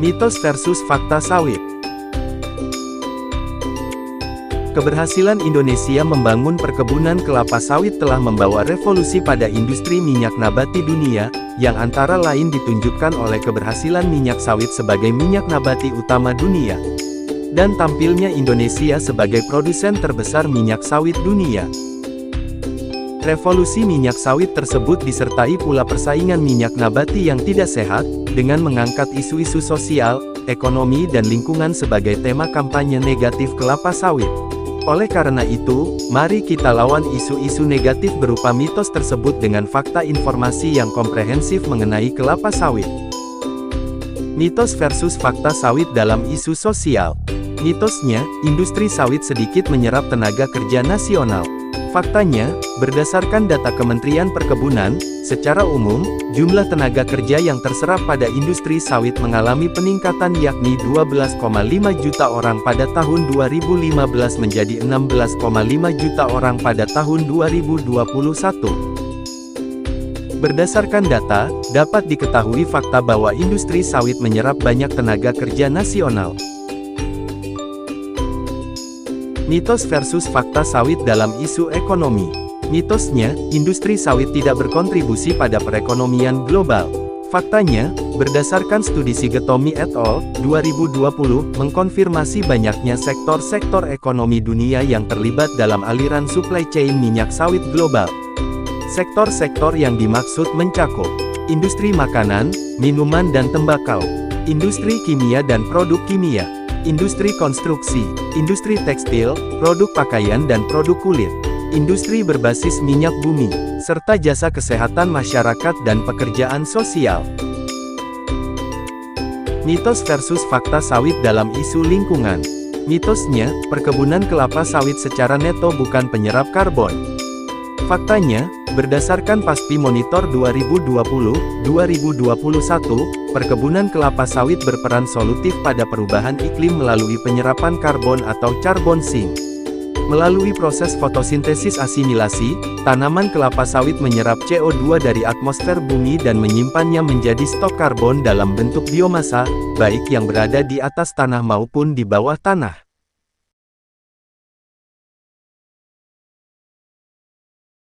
Mitos versus fakta sawit. Keberhasilan Indonesia membangun perkebunan kelapa sawit telah membawa revolusi pada industri minyak nabati dunia, yang antara lain ditunjukkan oleh keberhasilan minyak sawit sebagai minyak nabati utama dunia, dan tampilnya Indonesia sebagai produsen terbesar minyak sawit dunia. Revolusi minyak sawit tersebut disertai pula persaingan minyak nabati yang tidak sehat, dengan mengangkat isu-isu sosial, ekonomi dan lingkungan sebagai tema kampanye negatif kelapa sawit. Oleh karena itu, mari kita lawan isu-isu negatif berupa mitos tersebut dengan fakta informasi yang komprehensif mengenai kelapa sawit. Mitos versus fakta sawit dalam isu sosial. Mitosnya, industri sawit sedikit menyerap tenaga kerja nasional. Faktanya, berdasarkan data Kementerian Perkebunan, secara umum, jumlah tenaga kerja yang terserap pada industri sawit mengalami peningkatan yakni 12,5 juta orang pada tahun 2015 menjadi 16,5 juta orang pada tahun 2021. Berdasarkan data, dapat diketahui fakta bahwa industri sawit menyerap banyak tenaga kerja nasional. Mitos versus fakta sawit dalam isu ekonomi. Mitosnya, industri sawit tidak berkontribusi pada perekonomian global. Faktanya, berdasarkan studi Sigetomi et al. 2020, mengkonfirmasi banyaknya sektor-sektor ekonomi dunia yang terlibat dalam aliran supply chain minyak sawit global. Sektor-sektor yang dimaksud mencakup industri makanan, minuman dan tembakau, industri kimia dan produk kimia, industri konstruksi, industri tekstil, produk pakaian dan produk kulit, industri berbasis minyak bumi, serta jasa kesehatan masyarakat dan pekerjaan sosial. Mitos versus fakta sawit dalam isu lingkungan. Mitosnya, perkebunan kelapa sawit secara neto bukan penyerap karbon. Faktanya, berdasarkan PASPI Monitor 2020-2021, perkebunan kelapa sawit berperan solutif pada perubahan iklim melalui penyerapan karbon atau carbon sink. Melalui proses fotosintesis asimilasi, tanaman kelapa sawit menyerap CO2 dari atmosfer bumi dan menyimpannya menjadi stok karbon dalam bentuk biomasa, baik yang berada di atas tanah maupun di bawah tanah.